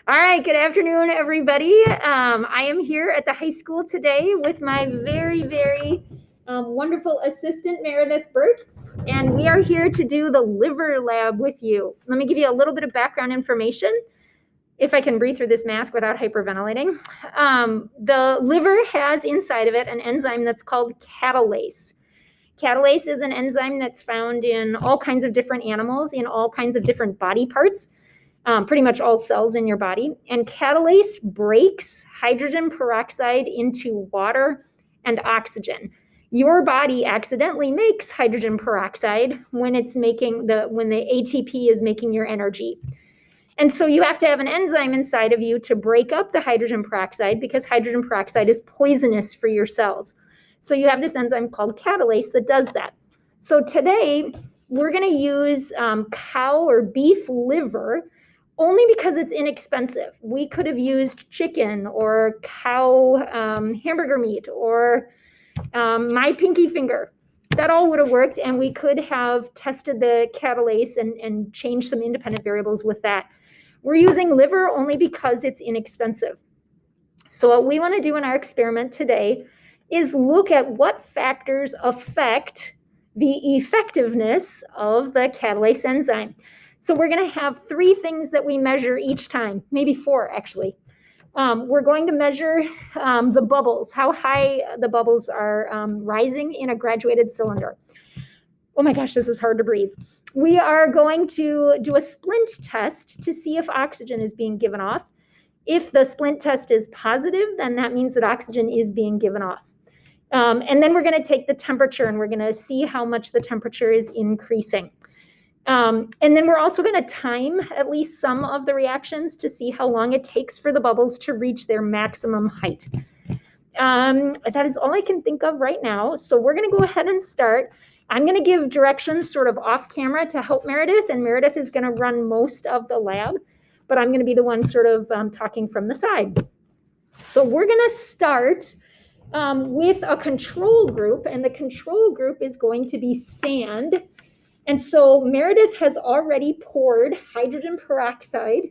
All right, good afternoon, everybody. I am here at the high school today with my very wonderful assistant, Meredith Burke, and we are here to do the liver lab with you. Let me give you a little bit of background information, if I can breathe through this mask without hyperventilating. The liver has inside of it an enzyme that's called catalase. Catalase is an enzyme that's found in all kinds of different animals, in all kinds of different body parts. Pretty much all cells in your body. And catalase breaks hydrogen peroxide into water and oxygen. Your body accidentally makes hydrogen peroxide when the ATP is making your energy. And so you have to have an enzyme inside of you to break up the hydrogen peroxide because hydrogen peroxide is poisonous for your cells. So you have this enzyme called catalase that does that. So today we're going to use cow or beef liver only because it's inexpensive. We could have used chicken or cow hamburger meat or my pinky finger. That all would have worked, and we could have tested the catalase and changed some independent variables with that. We're using liver only because it's inexpensive. So what we want to do in our experiment today is look at what factors affect the effectiveness of the catalase enzyme. So we're going to have 3 things that we measure each time, maybe 4 actually. We're going to measure the bubbles, how high the bubbles are rising in a graduated cylinder. Oh my gosh, this is hard to breathe. We are going to do a splint test to see if oxygen is being given off. If the splint test is positive, then that means that oxygen is being given off. And then we're going to take the temperature and we're going to see how much the temperature is increasing. And then we're also going to time at least some of the reactions to see how long it takes for the bubbles to reach their maximum height. That is all I can think of right now. So we're going to go ahead and start. I'm going to give directions sort of off camera to help Meredith, and Meredith is going to run most of the lab, but I'm going to be the one sort of talking from the side. So we're going to start with a control group, and the control group is going to be sand. And so Meredith has already poured hydrogen peroxide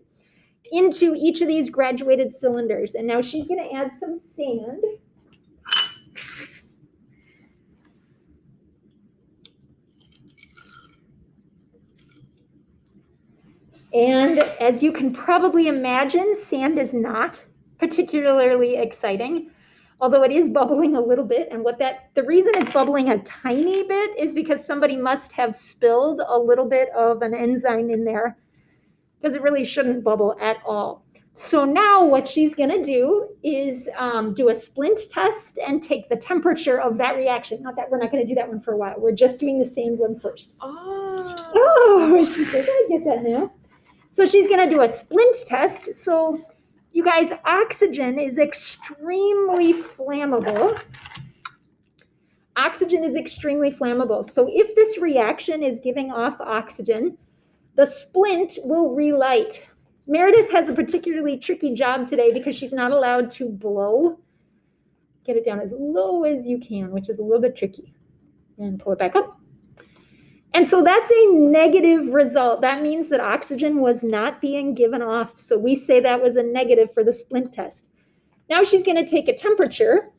into each of these graduated cylinders. And now she's going to add some sand. And as you can probably imagine, sand is not particularly exciting, although it is bubbling a little bit. And the reason it's bubbling a tiny bit is because somebody must have spilled a little bit of an enzyme in there, because it really shouldn't bubble at all. So now what she's going to do is do a splint test and take the temperature of that reaction. Not that we're not going to do that one for a while. We're just doing the sand one first. Oh, she says, I get that now. So she's going to do a splint test. So you guys, oxygen is extremely flammable. Oxygen is extremely flammable. So if this reaction is giving off oxygen, the splint will relight. Meredith has a particularly tricky job today because she's not allowed to blow. Get it down as low as you can, which is a little bit tricky. And pull it back up. And so that's a negative result. That means that oxygen was not being given off. So we say that was a negative for the splint test. Now she's going to take a temperature.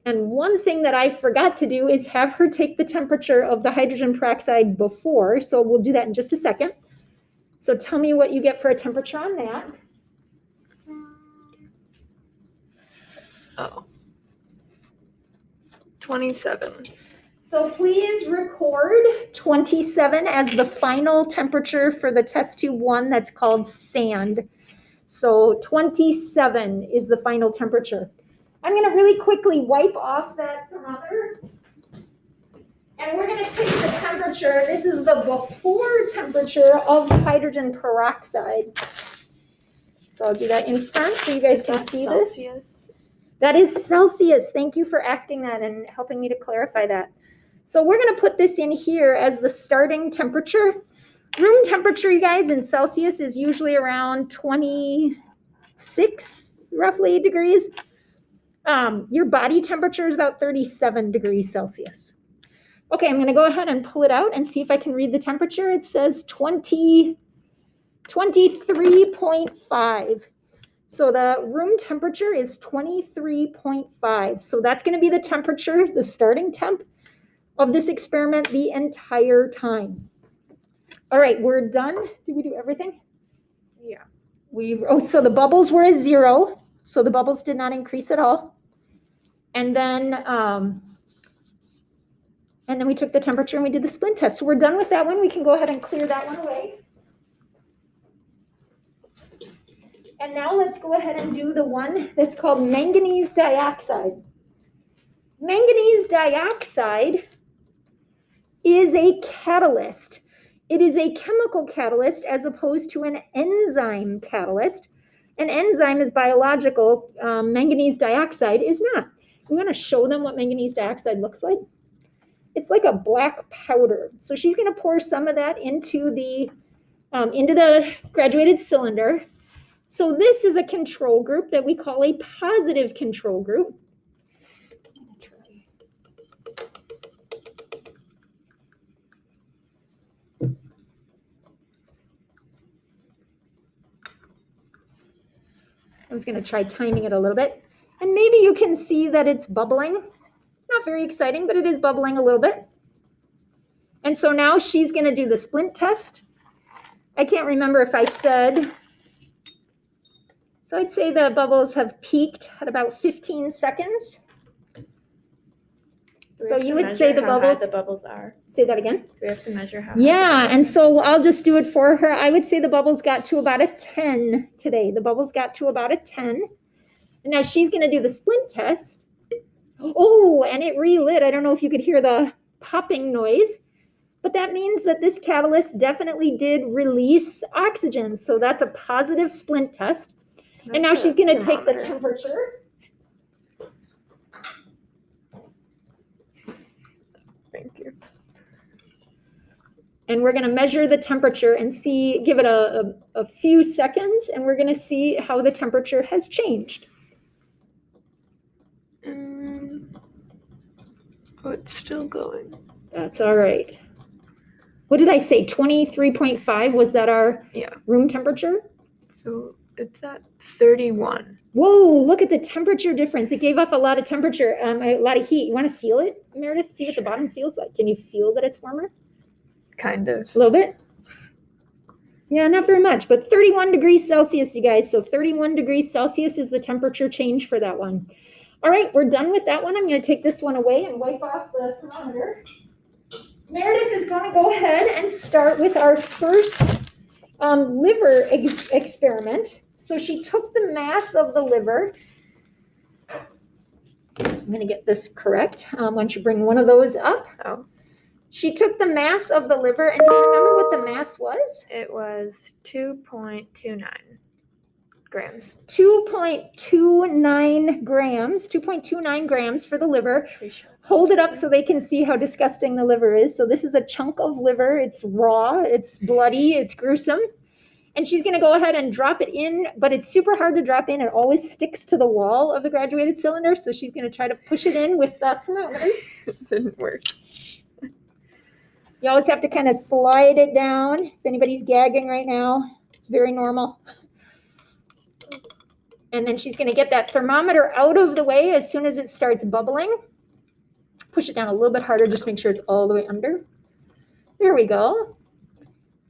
And one thing that I forgot to do is have her take the temperature of the hydrogen peroxide before. So we'll do that in just a second. So tell me what you get for a temperature on that. 27. So please record 27 as the final temperature for the test tube 1 that's called sand. So 27 is the final temperature. I'm going to really quickly wipe off that thermometer. And we're going to take the temperature. This is the before temperature of hydrogen peroxide. So I'll do that in front so you guys can see Celsius? this. That is Celsius. Thank you for asking that and helping me to clarify that. So we're going to put this in here as the starting temperature. Room temperature, you guys, in Celsius is usually around 26, roughly, degrees. Your body temperature is about 37 degrees Celsius. Okay, I'm going to go ahead and pull it out and see if I can read the temperature. It says 27. 23.5. So the room temperature is 23.5. So that's going to be the temperature, the starting temp of this experiment the entire time. All right, we're done. Did we do everything? Yeah. So the bubbles were at 0. So the bubbles did not increase at all. And then we took the temperature and we did the splint test. So we're done with that one. We can go ahead and clear that one away. And now let's go ahead and do the one that's called manganese dioxide. Manganese dioxide is a catalyst. It is a chemical catalyst as opposed to an enzyme catalyst. An enzyme is biological. Manganese dioxide is not. We want to show them what manganese dioxide looks like. It's like a black powder. So she's going to pour some of that into the graduated cylinder. So this is a control group that we call a positive control group. I was going to try timing it a little bit. And maybe you can see that it's bubbling. Not very exciting, but it is bubbling a little bit. And so now she's going to do the splint test. I can't remember if I said. So I'd say the bubbles have peaked at about 15 seconds. So you would say the bubbles are. Say that again. We have to measure how. Yeah, and so I'll just do it for her. I would say the bubbles got to about a 10 today. The bubbles got to about a 10. And now she's going to do the splint test. Oh, and it relit. I don't know if you could hear the popping noise, but that means that this catalyst definitely did release oxygen. So that's a positive splint test. And now she's going to take the temperature. Thank you. And we're going to measure the temperature and see, give it a few seconds, and we're going to see how the temperature has changed. Oh, it's still going. That's all right. What did I say? 23.5? Was that our room temperature? So it's at 31. Whoa, look at the temperature difference. It gave off a lot of temperature, a lot of heat. You want to feel it, Meredith? See what the bottom feels like. Can you feel that it's warmer? Kind of. A little bit? Yeah, not very much, but 31 degrees Celsius, you guys. So 31 degrees Celsius is the temperature change for that one. All right, we're done with that one. I'm going to take this one away and wipe off the thermometer. Meredith is going to go ahead and start with our first liver experiment. So she took the mass of the liver. I'm going to get this correct. Why don't you bring one of those up? Oh. She took the mass of the liver, and do you remember what the mass was? It was 2.29 grams. 2.29 grams, 2.29 grams for the liver. Hold it up so they can see how disgusting the liver is. So this is a chunk of liver. It's raw, it's bloody, it's gruesome. And she's going to go ahead and drop it in, but it's super hard to drop in. It always sticks to the wall of the graduated cylinder. So she's going to try to push it in with the thermometer. It didn't work. You always have to kind of slide it down. If anybody's gagging right now, it's very normal. And then she's going to get that thermometer out of the way as soon as it starts bubbling. Push it down a little bit harder, just make sure it's all the way under. There we go.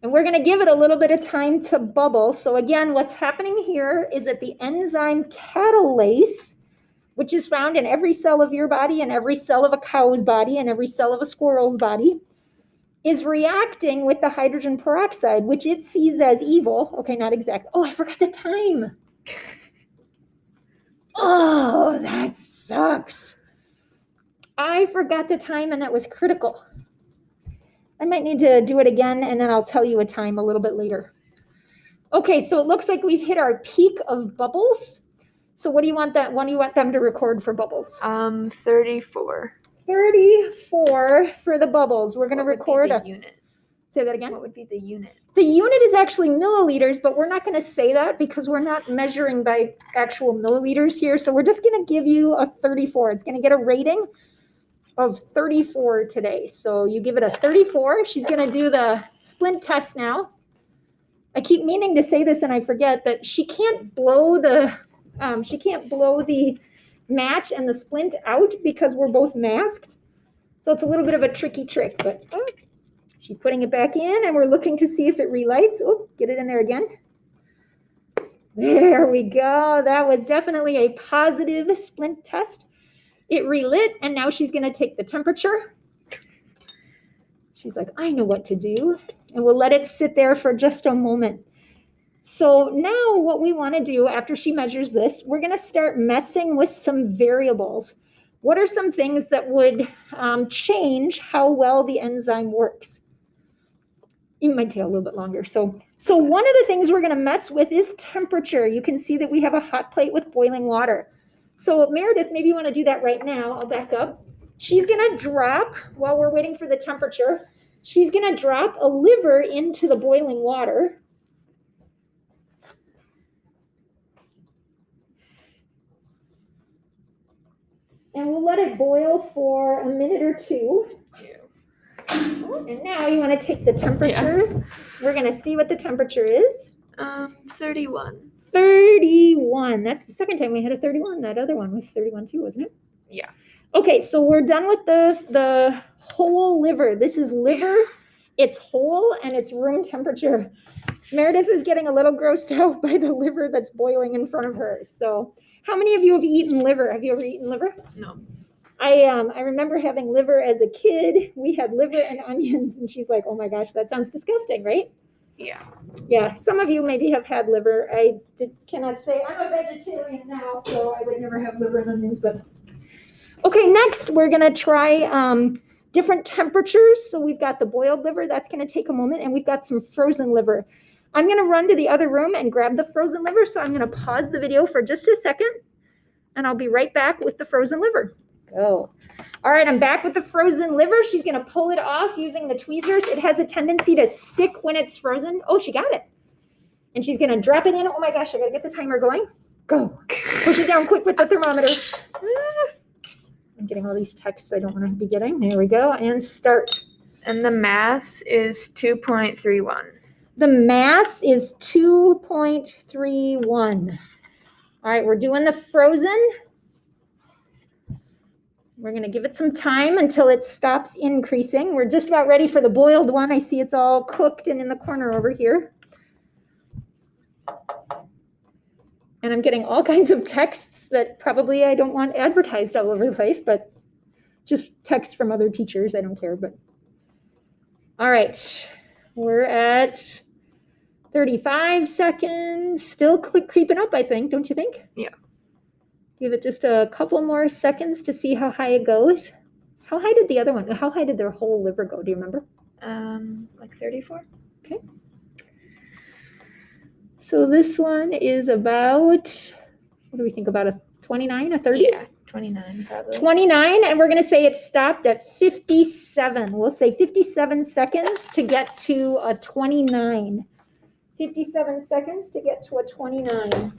And we're going to give it a little bit of time to bubble. So again, what's happening here is that the enzyme catalase, which is found in every cell of your body and every cell of a cow's body and every cell of a squirrel's body, is reacting with the hydrogen peroxide, which it sees as evil. Okay, not exact. Oh, I forgot the time. Oh, that sucks. I forgot the time, and that was critical. I might need to do it again, and then I'll tell you a time a little bit later. Okay, so it looks like we've hit our peak of bubbles. So what do you want them to record for bubbles? 34. 34 for the bubbles. We're going to record a unit. Say that again. What would be the unit? The unit is actually milliliters, but we're not going to say that because we're not measuring by actual milliliters here. So we're just going to give you a 34. It's going to get a rating of 34 today. So you give it a 34. She's going to do the splint test now. I keep meaning to say this and I forget that she can't blow the match and the splint out because we're both masked. So it's a little bit of a tricky trick, but she's putting it back in and we're looking to see if it relights. Oh, get it in there again. There we go. That was definitely a positive splint test. It relit and now she's going to take the temperature. She's like, I know what to do. And we'll let it sit there for just a moment. So now what we want to do after she measures this, we're going to start messing with some variables. What are some things that would change how well the enzyme works? It might take a little bit longer. So one of the things we're going to mess with is temperature. You can see that we have a hot plate with boiling water. So Meredith, maybe you want to do that right now. I'll back up. She's going to drop, while we're waiting for the temperature, she's going to drop a liver into the boiling water. And we'll let it boil for a minute or two. And now you want to take the temperature. Yeah. We're going to see what the temperature is. 31. 31. That's the second time we had a 31. That other one was 31 too, wasn't it? Yeah. Okay, so we're done with the whole liver. This is liver. It's whole and it's room temperature. Meredith is getting a little grossed out by the liver that's boiling in front of her. So how many of you have eaten liver? Have you ever eaten liver? No. I remember having liver as a kid. We had liver and onions, and she's like, oh my gosh, that sounds disgusting, right? Yeah. Yeah, some of you maybe have had liver. I cannot say, I'm a vegetarian now, so I would never have liver and onions, but. Okay, next we're gonna try different temperatures. So we've got the boiled liver, that's gonna take a moment, and we've got some frozen liver. I'm gonna run to the other room and grab the frozen liver, so I'm gonna pause the video for just a second, and I'll be right back with the frozen liver. Go. All right, I'm back with the frozen liver. She's gonna pull it off using the tweezers. It has a tendency to stick when it's frozen. Oh, she got it. And she's gonna drop it in. Oh my gosh, I gotta get the timer going. Go. Push it down quick with the thermometer. I'm getting all these texts I don't want to be getting. There we go, and start. And the mass is 2.31. The mass is 2.31. All right, we're doing the frozen. We're going to give it some time until it stops increasing. We're just about ready for the boiled one. I see it's all cooked and in the corner over here. And I'm getting all kinds of texts that probably I don't want advertised all over the place, but just texts from other teachers. I don't care, but. All right, we're at 35 seconds. Still creeping up, I think, don't you think? Yeah. Give it just a couple more seconds to see how high it goes. How high did the other one, how high did their whole liver go? Do you remember? Like 34. Okay. So this one is about, what do we think, about a 29, a 30? Yeah, 29 probably. 29, and we're going to say it stopped at 57. We'll say 57 seconds to get to a 29. 57 seconds to get to a 29.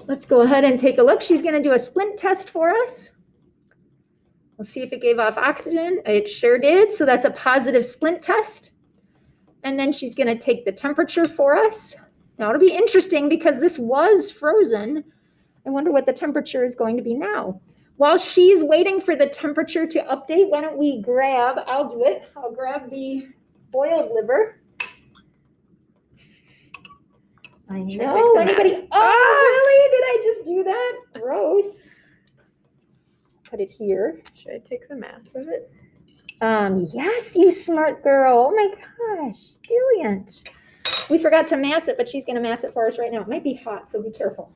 Let's go ahead and take a look. She's going to do a splint test for us. We'll see if it gave off oxygen. It sure did. So that's a positive splint test. And then she's going to take the temperature for us. Now it'll be interesting because this was frozen. I wonder what the temperature is going to be now. While she's waiting for the temperature to update, why don't we grab, I'll do it. I'll grab the boiled liver. I know, anybody, oh, really? Did I just do that? Gross. Put it here. Should I take the mass of it? Yes, you smart girl. Oh my gosh, brilliant. We forgot to mass it, but she's going to mass it for us right now. It might be hot, so be careful.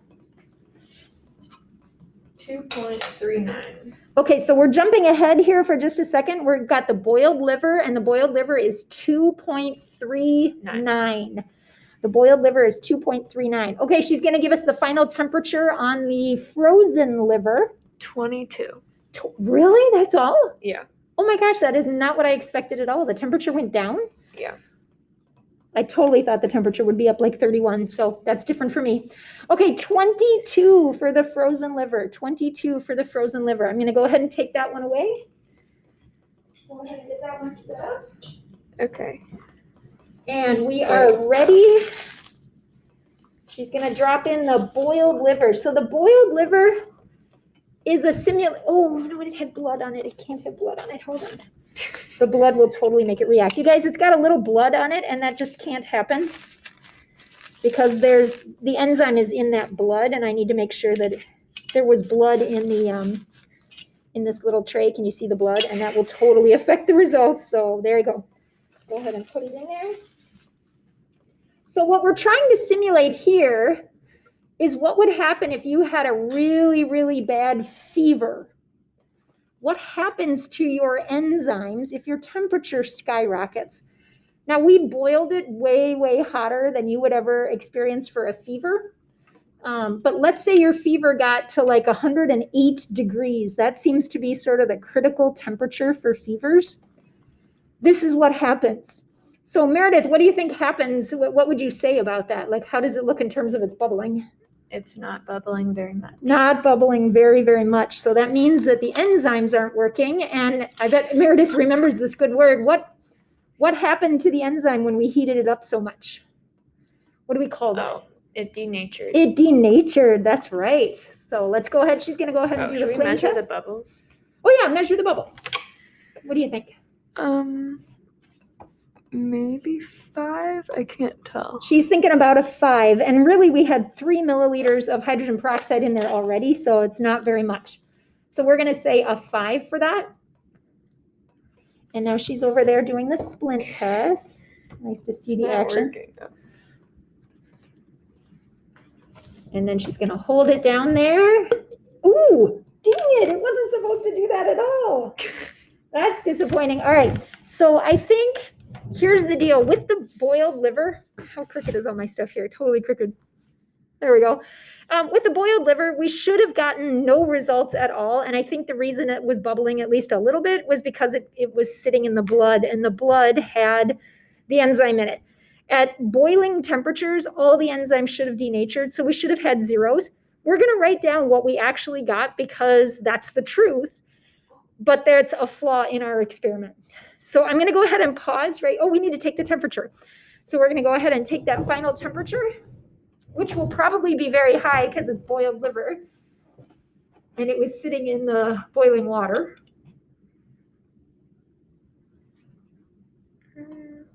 2.39. Okay, so we're jumping ahead here for just a second. We've got the boiled liver, and the boiled liver is 2.39. The boiled liver is 2.39. Okay, she's going to give us the final temperature on the frozen liver. 22. Really? That's all? Yeah. Oh my gosh, that is not what I expected at all. The temperature went down? Yeah. I totally thought the temperature would be up like 31, so that's different for me. Okay, 22 for the frozen liver. 22 for the frozen liver. I'm going to go ahead and take that one away. Go ahead and get that one set up. Okay. And we are ready. She's going to drop in the boiled liver. So the boiled liver is a oh, no, it has blood on it. It can't have blood on it. Hold on. The blood will totally make it react. You guys, it's got a little blood on it, and that just can't happen because the enzyme is in that blood, and I need to make sure that there was blood in in this little tray. Can you see the blood? And that will totally affect the results. So there you go. Go ahead and put it in there. So what we're trying to simulate here is what would happen if you had a really, really bad fever. What happens to your enzymes if your temperature skyrockets? Now, we boiled it way, way hotter than you would ever experience for a fever. But let's say your fever got to like 108 degrees. That seems to be sort of the critical temperature for fevers. This is what happens. So Meredith, what do you think happens? What would you say about that? Like, how does it look in terms of its bubbling? It's not bubbling very much. Not bubbling very, very much. So that means that the enzymes aren't working. And I bet Meredith remembers this good word. What happened to the enzyme when we heated it up so much? What do we call that? Oh, it denatured. It denatured. That's right. So let's go ahead. She's going to go ahead and do the flame measure test. the bubbles? Oh yeah, measure the bubbles. What do you think? Maybe 5. I can't tell. She's thinking about a 5, and really we had 3 milliliters of hydrogen peroxide in there already, so it's not very much. So we're going to say a 5 for that. And now she's over there doing the splint test. Nice to see the action. Working. And then she's going to hold it down there. Ooh, dang it. It wasn't supposed to do that at all. That's disappointing. All right. So I think here's the deal with the boiled liver. How crooked is all my stuff here? Totally crooked. There we go. With the boiled liver, we should have gotten no results at all. And I think the reason it was bubbling at least a little bit was because it was sitting in the blood, and the blood had the enzyme in it. At boiling temperatures, all the enzymes should have denatured, so we should have had zeros. We're going to write down what we actually got because that's the truth, but there's a flaw in our experiment. So I'm going to go ahead and pause, right? Oh, we need to take the temperature. So we're going to go ahead and take that final temperature, which will probably be very high because it's boiled liver, and it was sitting in the boiling water.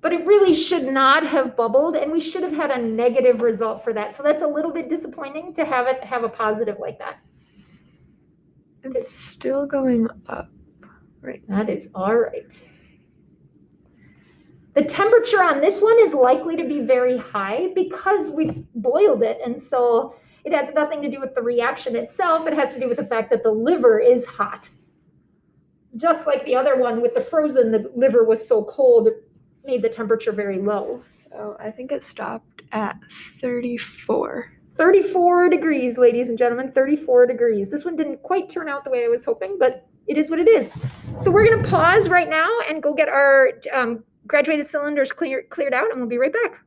But it really should not have bubbled, and we should have had a negative result for that. So that's a little bit disappointing to have it have a positive like that. It's still going up. Right. That is all right. The temperature on this one is likely to be very high because we boiled it, and so it has nothing to do with the reaction itself. It has to do with the fact that the liver is hot. Just like the other one with the frozen, the liver was so cold, it made the temperature very low. So I think it stopped at 34. 34 degrees, ladies and gentlemen, 34 degrees. This one didn't quite turn out the way I was hoping, but it is what it is. So we're going to pause right now and go get our graduated cylinders cleared out, and we'll be right back.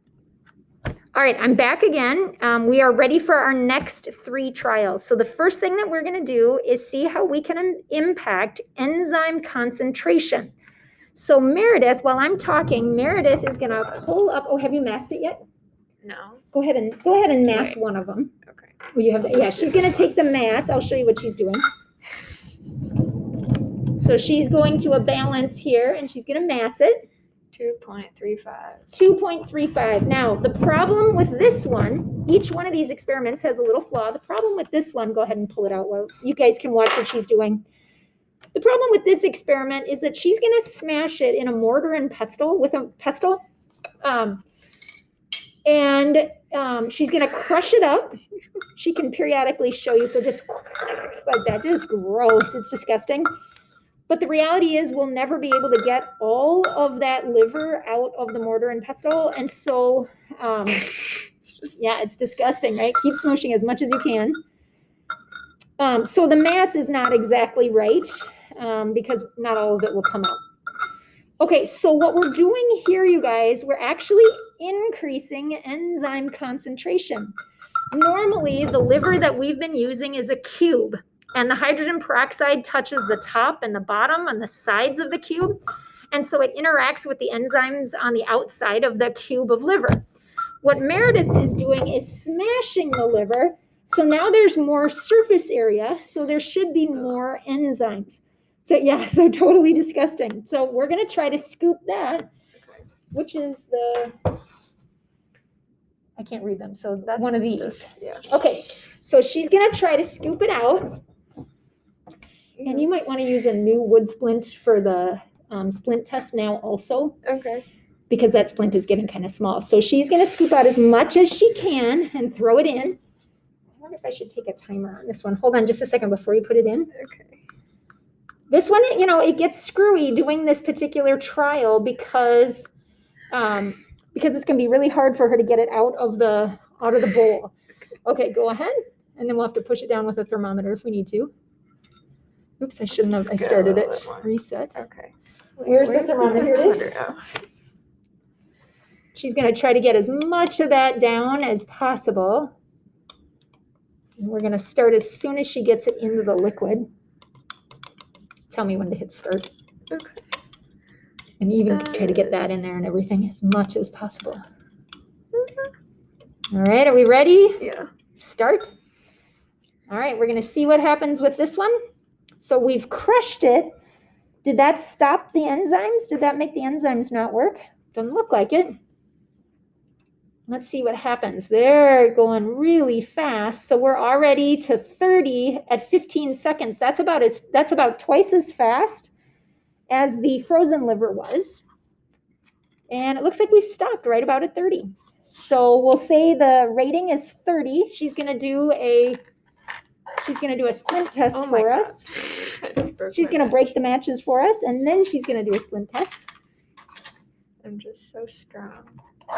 All right, I'm back again. We are ready for our next 3 trials. So the first thing that we're going to do is see how we can impact enzyme concentration. So Meredith, while I'm talking, Meredith is going to pull up. Oh, have you masked it yet? No. Go ahead and mask one of them. Okay. Oh, you have. Yeah, she's going to take the mass. I'll show you what she's doing. So she's going to a balance here, and she's going to mass it. 2.35. 2.35. Now, the problem with this one, each one of these experiments has a little flaw. The problem with this one, go ahead and pull it out. Well, you guys can watch what she's doing. The problem with this experiment is that she's going to smash it in a mortar and pestle with a pestle. She's going to crush it up. She can periodically show you. So just like that, just gross. It's disgusting. But the reality is we'll never be able to get all of that liver out of the mortar and pestle. And so, yeah, it's disgusting, right? Keep smooshing as much as you can. So the mass is not exactly right because not all of it will come out. Okay, so what we're doing here, you guys, we're actually increasing enzyme concentration. Normally, the liver that we've been using is a cube, and the hydrogen peroxide touches the top and the bottom and the sides of the cube. And so it interacts with the enzymes on the outside of the cube of liver. What Meredith is doing is smashing the liver. So now there's more surface area. So there should be more enzymes. So yeah, so totally disgusting. So we're going to try to scoop that, which is the, I can't read them. So that's one of these. Yeah. Okay, so she's going to try to scoop it out. And you might want to use a new wood splint for the splint test now also. Okay. Because that splint is getting kind of small. So she's going to scoop out as much as she can and throw it in. I wonder if I should take a timer on this one. Hold on just a second before you put it in. Okay. This one, you know, it gets screwy doing this particular trial because it's going to be really hard for her to get it out of the bowl. Okay, go ahead. And then we'll have to push it down with a thermometer if we need to. Oops, I shouldn't have. I started it. Reset. Okay. Where's the thermometer? Here it is. She's going to try to get as much of that down as possible. And we're going to start as soon as she gets it into the liquid. Tell me when to hit start. Okay. And even try to get that in there and everything as much as possible. All right, are we ready? Yeah. Start. All right, we're going to see what happens with this one. So we've crushed it. Did that stop the enzymes? Did that make the enzymes not work? Doesn't look like it. Let's see what happens. They're going really fast. So we're already to 30 at 15 seconds. That's about twice as fast as the frozen liver was. And it looks like we've stopped right about at 30. So we'll say the rating is 30. She's going to do a splint test for us. She's going to break the matches for us, and then she's going to do a splint test. I'm just so strong.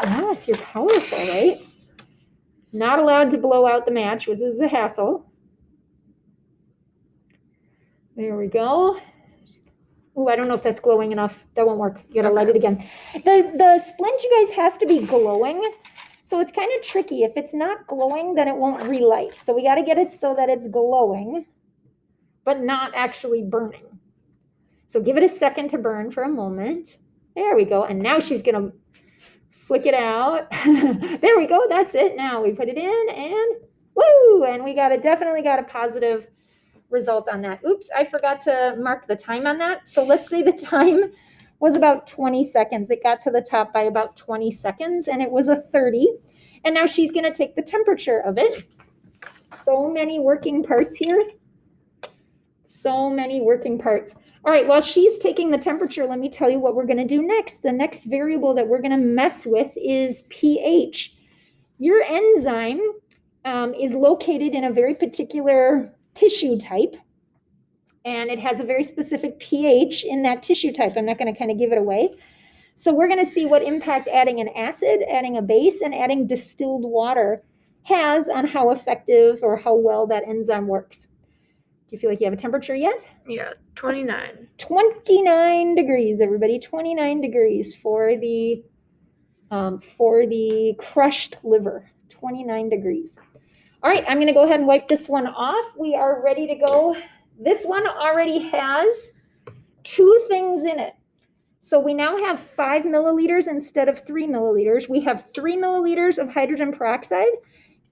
Yes, you're powerful, right? Not allowed to blow out the match, which is a hassle. There we go. Oh, I don't know if that's glowing enough. That won't work. You gotta light it again. The splint, you guys, has to be glowing. So it's kind of tricky. If it's not glowing, then it won't relight. So we gotta get it so that it's glowing, but not actually burning. So give it a second to burn for a moment. There we go. And now she's gonna flick it out. There we go. That's it. Now we put it in and woo! And we definitely got a positive result on that. Oops, I forgot to mark the time on that. So let's say the time was about 20 seconds. It got to the top by about 20 seconds and it was a 30. And now she's going to take the temperature of it. So many working parts here. So many working parts. All right, while she's taking the temperature, let me tell you what we're going to do next. The next variable that we're going to mess with is pH. Your enzyme is located in a very particular tissue type, and it has a very specific pH in that tissue type. I'm not going to kind of give it away. So we're going to see what impact adding an acid, adding a base, and adding distilled water has on how effective or how well that enzyme works. Do you feel like you have a temperature yet? Yeah, 29. 29 degrees, everybody. 29 degrees for the crushed liver. 29 degrees. All right, I'm going to go ahead and wipe this one off. We are ready to go. This one already has 2 things in it. So we now have 5 milliliters instead of 3 milliliters. We have 3 milliliters of hydrogen peroxide,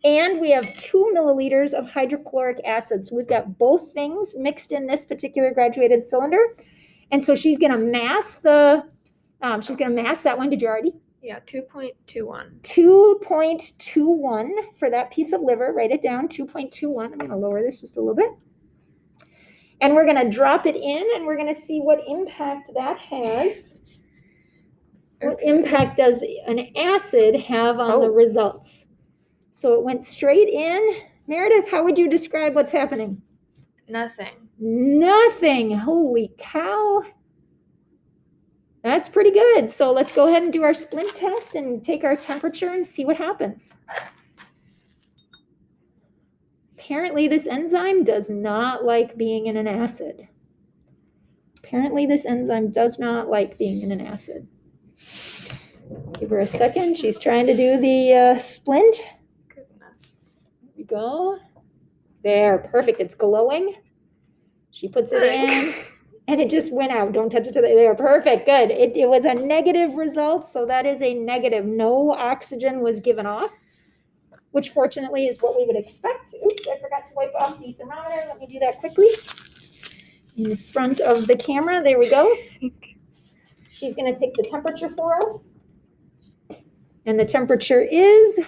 and we have 2 milliliters of hydrochloric acid. So we've got both things mixed in this particular graduated cylinder. And so she's going to mass that one. Did you already? Yeah, 2.21. 2.21 for that piece of liver. Write it down, 2.21. I'm going to lower this just a little bit. And we're going to drop it in, and we're going to see what impact that has. What impact does an acid have on the results? So it went straight in. Meredith, how would you describe what's happening? Nothing. Nothing. Holy cow. That's pretty good. So let's go ahead and do our splint test and take our temperature and see what happens. Apparently this enzyme does not like being in an acid. Apparently this enzyme does not like being in an acid. Give her a second. She's trying to do the splint. There we go. There, perfect. It's glowing. She puts it in And it just went out. Don't touch it to the air. Perfect. Good. It was a negative result. So that is a negative. No oxygen was given off, which fortunately is what we would expect. Oops, I forgot to wipe off the thermometer. Let me do that quickly. In front of the camera. There we go. She's going to take the temperature for us. And the temperature is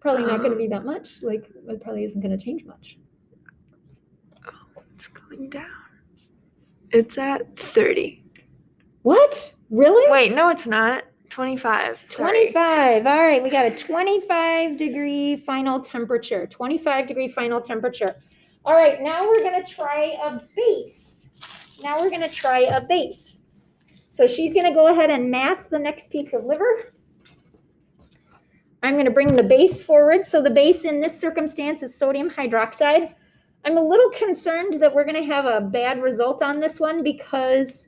probably not going to be that much. Like, it probably isn't going to change much. Oh, it's going down. It's at 30. What? Really? Wait, no, it's not. 25. Sorry. 25. All right, we got a 25-degree final temperature. 25-degree final temperature. All right, now we're going to try a base. So she's going to go ahead and mass the next piece of liver. I'm going to bring the base forward. So the base in this circumstance is sodium hydroxide. I'm a little concerned that we're going to have a bad result on this one because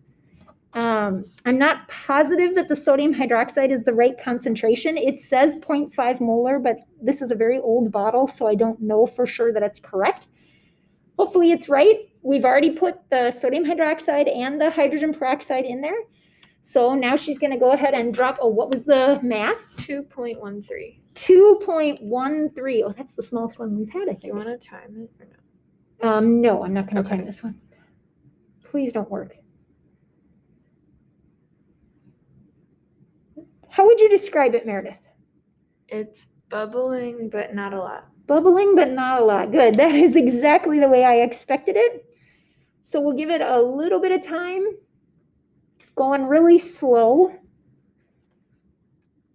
I'm not positive that the sodium hydroxide is the right concentration. It says 0.5 molar, but this is a very old bottle, so I don't know for sure that it's correct. Hopefully it's right. We've already put the sodium hydroxide and the hydrogen peroxide in there. So now she's going to go ahead and drop, what was the mass? 2.13. 2.13. Oh, that's the smallest one we've had, I think. Do you want to time it or no? No, I'm not going to time this one. Please don't work. How would you describe it, Meredith? It's bubbling, but not a lot. Bubbling, but not a lot. Good. That is exactly the way I expected it. So we'll give it a little bit of time. It's going really slow.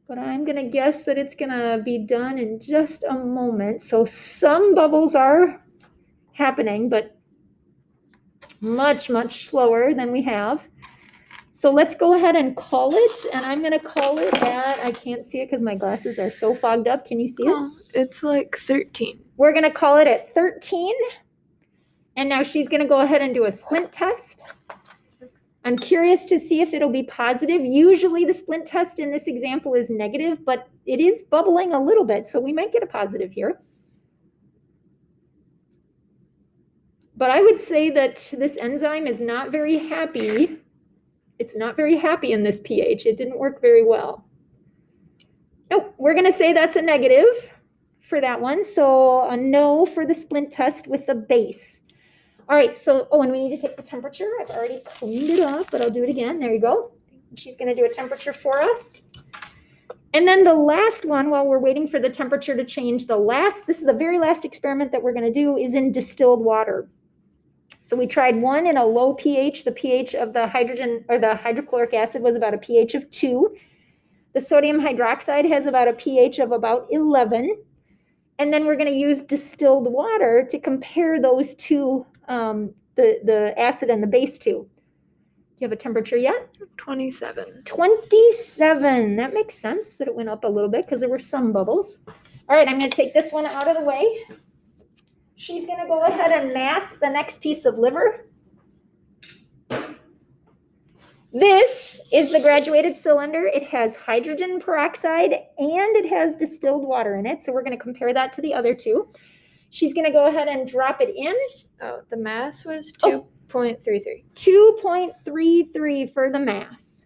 But I'm going to guess that it's going to be done in just a moment. So some bubbles are happening, but much, much slower than we have. So let's go ahead and call it. And I'm going to call it at, I can't see it because my glasses are so fogged up. Can you see it? Oh, it's like 13. We're going to call it at 13. And now she's going to go ahead and do a splint test. I'm curious to see if it'll be positive. Usually the splint test in this example is negative, but it is bubbling a little bit, so we might get a positive here. But I would say that this enzyme is not very happy. It's not very happy in this pH. It didn't work very well. Nope, we're going to say that's a negative for that one. So a no for the splint test with the base. All right, so, and we need to take the temperature. I've already cleaned it off, but I'll do it again. There you go. She's going to do a temperature for us. And then the last one, while we're waiting for the temperature to change, this is the very last experiment that we're going to do, is in distilled water. So we tried one in a low pH. The pH of the hydrogen or the hydrochloric acid was about a pH of 2. The sodium hydroxide has about a pH of about 11. And then we're going to use distilled water to compare those two, the acid and the base to. Do you have a temperature yet? 27. 27. That makes sense that it went up a little bit because there were some bubbles. All right, I'm going to take this one out of the way. She's going to go ahead and mass the next piece of liver. This is the graduated cylinder. It has hydrogen peroxide and it has distilled water in it. So we're going to compare that to the other two. She's going to go ahead and drop it in. Oh, the mass was 2.33. 2.33 for the mass.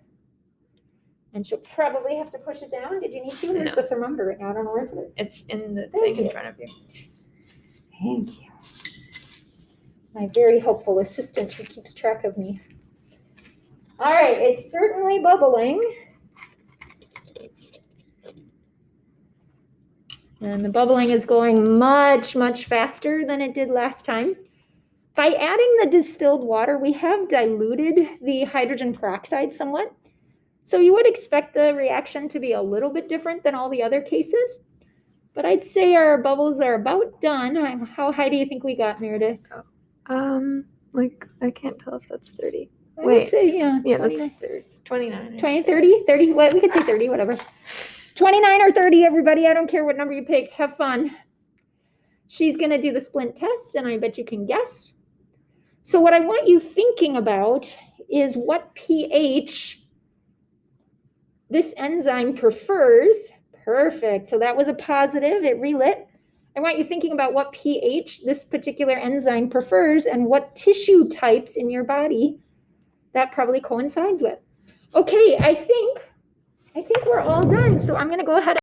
And she'll probably have to push it down. Did you need to? There's the thermometer right now. I don't know where to put it. It's in the thing in front of you. Thank you. My very helpful assistant who keeps track of me. All right, it's certainly bubbling. And the bubbling is going much, much faster than it did last time. By adding the distilled water, we have diluted the hydrogen peroxide somewhat. So you would expect the reaction to be a little bit different than all the other cases. But I'd say our bubbles are about done. How high do you think we got, Meredith? Like, I can't tell if that's 30. I would say, yeah, 29. That's 30. 29. 20, 30, 30, what? We could say 30, whatever. 29 or 30, everybody. I don't care what number you pick. Have fun. She's going to do the splint test, and I bet you can guess. So what I want you thinking about is what pH this enzyme prefers. Perfect. So that was a positive. It relit. I want you thinking about what pH this particular enzyme prefers and what tissue types in your body that probably coincides with. Okay, I think we're all done. So I'm going to go ahead